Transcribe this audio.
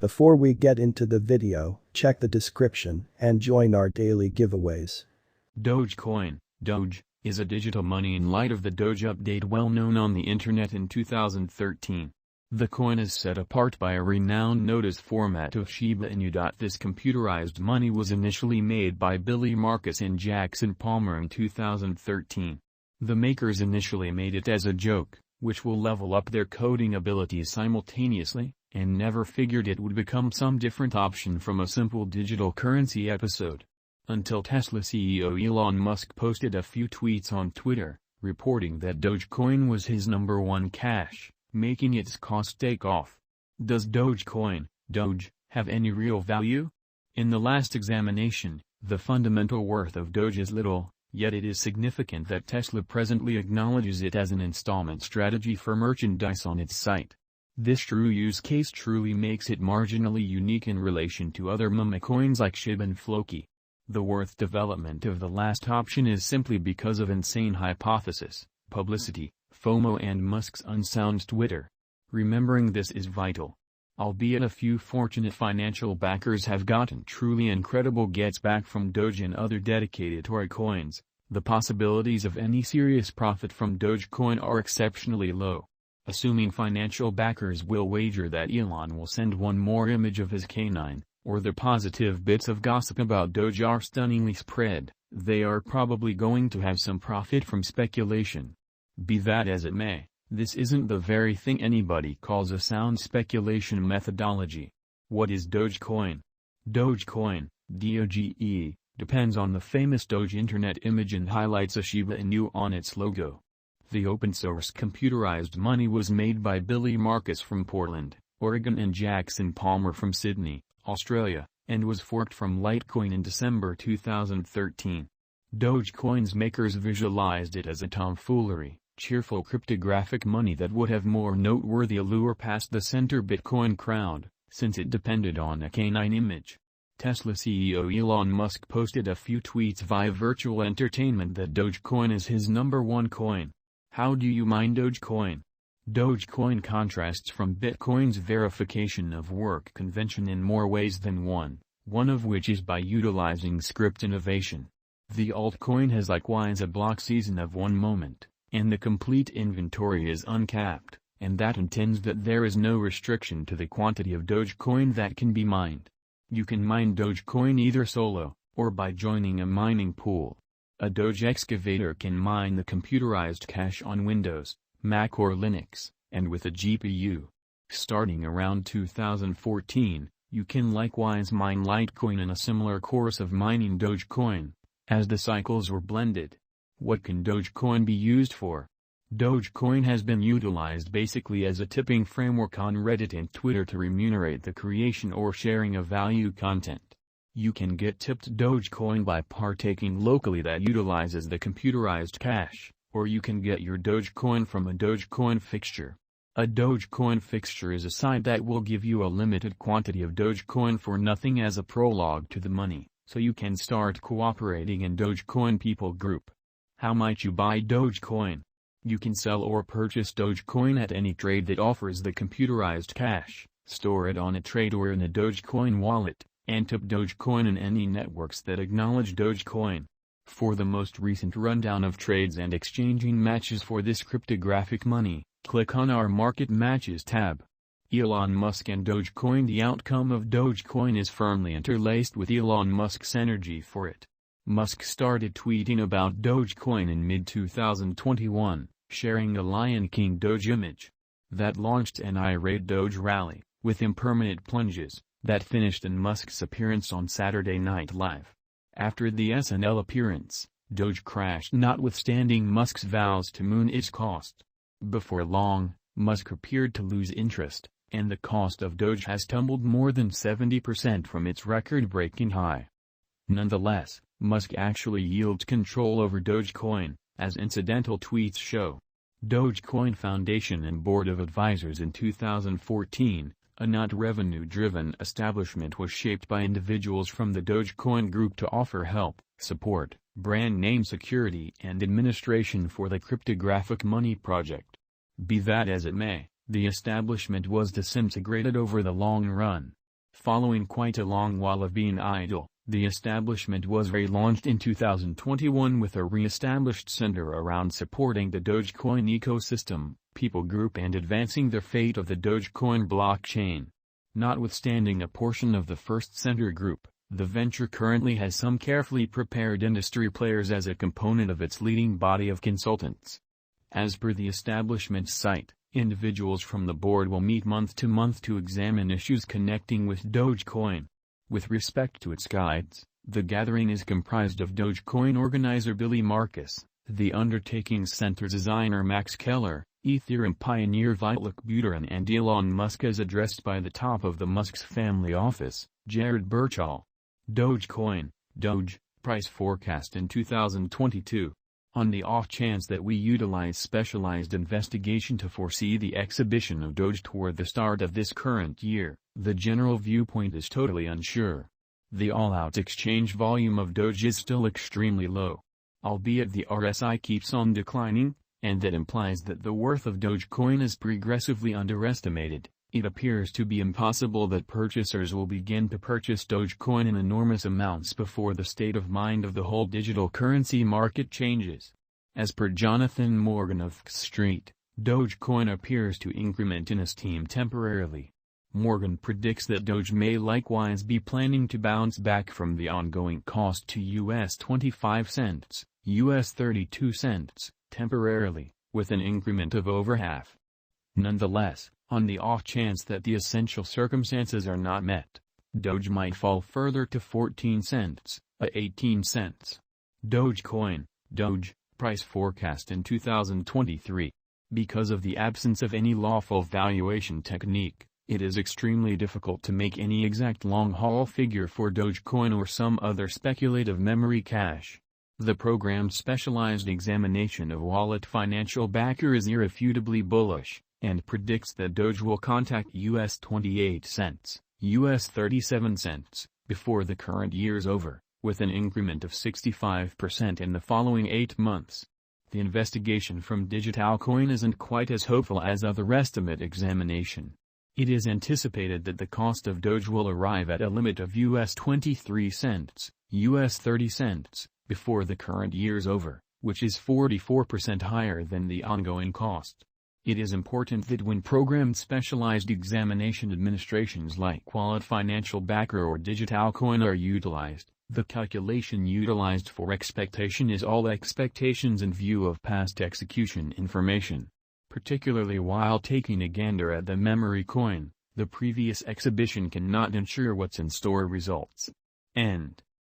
Before we get into the video, check the description and join our daily giveaways. Dogecoin, Doge, is a digital money in light of the Doge update well known on the internet in 2013. The coin is set apart by a renowned notice format of Shiba Inu. This computerized money was initially made by Billy Marcus and Jackson Palmer in 2013. The makers initially made it as a joke, which will level up their coding abilities simultaneously, and never figured it would become some different option from a simple digital currency episode. Until Tesla CEO Elon Musk posted a few tweets on Twitter, reporting that Dogecoin was his #1 cash, making its cost take off. Does Dogecoin, Doge, have any real value? In the last examination, the fundamental worth of Doge is little, yet it is significant that Tesla presently acknowledges it as an installment strategy for merchandise on its site. This true use case truly makes it marginally unique in relation to other meme coins like SHIB and Floki. The worth development of the last option is simply because of insane hypothesis, publicity, FOMO and Musk's unsound Twitter. Remembering this is vital. Albeit a few fortunate financial backers have gotten truly incredible gets back from Doge and other dedicated Tory coins, the possibilities of any serious profit from Dogecoin are exceptionally low. Assuming financial backers will wager that Elon will send one more image of his canine, or the positive bits of gossip about Doge are stunningly spread, they are probably going to have some profit from speculation. Be that as it may, this isn't the very thing anybody calls a sound speculation methodology. What is Dogecoin? Dogecoin, Doge, depends on the famous Doge internet image and highlights a Shiba Inu on its logo. The open-source computerized money was made by Billy Marcus from Portland, Oregon and Jackson Palmer from Sydney, Australia, and was forked from Litecoin in December 2013. Dogecoin's makers visualized it as a tomfoolery, cheerful cryptographic money that would have more noteworthy allure past the center Bitcoin crowd, since it depended on a canine image. Tesla CEO Elon Musk posted a few tweets via virtual entertainment that Dogecoin is his #1 coin. How do you mine Dogecoin? Dogecoin contrasts from Bitcoin's verification of work convention in more ways than one of which is by utilizing script innovation. The altcoin has likewise a block season of one moment, and the complete inventory is uncapped, and that intends that there is no restriction to the quantity of Dogecoin that can be mined. You can mine Dogecoin either solo, or by joining a mining pool. A Doge excavator can mine the computerized cache on Windows, Mac or Linux, and with a GPU. Starting around 2014, you can likewise mine Litecoin in a similar course of mining Dogecoin, as the cycles were blended. What can Dogecoin be used for? Dogecoin has been utilized basically as a tipping framework on Reddit and Twitter to remunerate the creation or sharing of value content. You can get tipped Dogecoin by partaking locally that utilizes the computerized cache, or you can get your Dogecoin from a Dogecoin fixture. A Dogecoin fixture is a site that will give you a limited quantity of Dogecoin for nothing as a prologue to the money, so you can start cooperating in Dogecoin people group. How might you buy Dogecoin? You can sell or purchase Dogecoin at any trade that offers the computerized cache, store it on a trade or in a Dogecoin wallet, and tip Dogecoin in any networks that acknowledge Dogecoin. For the most recent rundown of trades and exchanging matches for this cryptographic money, click on our Market Matches tab. Elon Musk and Dogecoin. The outcome of Dogecoin is firmly interlaced with Elon Musk's energy for it. Musk started tweeting about Dogecoin in mid-2021, sharing a Lion King Doge image. That launched an irate Doge rally, with impermanent plunges, that finished in Musk's appearance on Saturday Night Live. After the SNL appearance, Doge crashed notwithstanding Musk's vows to moon its cost. Before long, Musk appeared to lose interest, and the cost of Doge has tumbled more than 70% from its record-breaking high. Nonetheless, Musk actually yields control over Dogecoin, as incidental tweets show. Dogecoin Foundation and Board of Advisors in 2014, a not revenue-driven establishment, was shaped by individuals from the Dogecoin group to offer help, support, brand name security and administration for the cryptographic money project. Be that as it may, the establishment was disintegrated over the long run. Following quite a long while of being idle, the establishment was relaunched in 2021 with a re-established center around supporting the Dogecoin ecosystem, people group and advancing the fate of the Dogecoin blockchain. Notwithstanding a portion of the first center group, the venture currently has some carefully prepared industry players as a component of its leading body of consultants. As per the establishment's site, individuals from the board will meet month to month to examine issues connecting with Dogecoin. With respect to its guides, the gathering is comprised of Dogecoin organizer Billy Marcus, the undertaking's center designer Max Keller, Ethereum pioneer Vitalik Buterin and Elon Musk as addressed by the top of the Musk's family office, Jared Birchall. Dogecoin, Doge, price forecast in 2022. On the off chance that we utilize specialized investigation to foresee the exhibition of Doge toward the start of this current year, the general viewpoint is totally unsure. The all-out exchange volume of Doge is still extremely low. Albeit the RSI keeps on declining, and that implies that the worth of Dogecoin is progressively underestimated, it appears to be impossible that purchasers will begin to purchase Dogecoin in enormous amounts before the state of mind of the whole digital currency market changes. As per Jonathan Morgan of X Street, Dogecoin appears to increment in esteem temporarily. Morgan predicts that Doge may likewise be planning to bounce back from the ongoing cost to US 25 cents, US 32 cents, temporarily, with an increment of over half. Nonetheless, on the off chance that the essential circumstances are not met, Doge might fall further to 14 cents, 18 cents. Dogecoin, Doge, price forecast in 2023. Because of the absence of any lawful valuation technique, it is extremely difficult to make any exact long-haul figure for Dogecoin or some other speculative memory cash. The program's specialized examination of wallet financial backer is irrefutably bullish, and predicts that Doge will contact US 28 cents, US 37 cents, before the current year's over, with an increment of 65% in the following 8 months. The investigation from Digitalcoin isn't quite as hopeful as other estimate examination. It is anticipated that the cost of Doge will arrive at a limit of US 23 cents, US 30 cents, before the current year's over, which is 44% higher than the ongoing cost. It is important that when programmed specialized examination administrations like Wallet Financial Backer or Digitalcoin are utilized, the calculation utilized for expectation is all expectations in view of past execution information. Particularly while taking a gander at the memory coin, the previous exhibition cannot ensure what's in store results. End.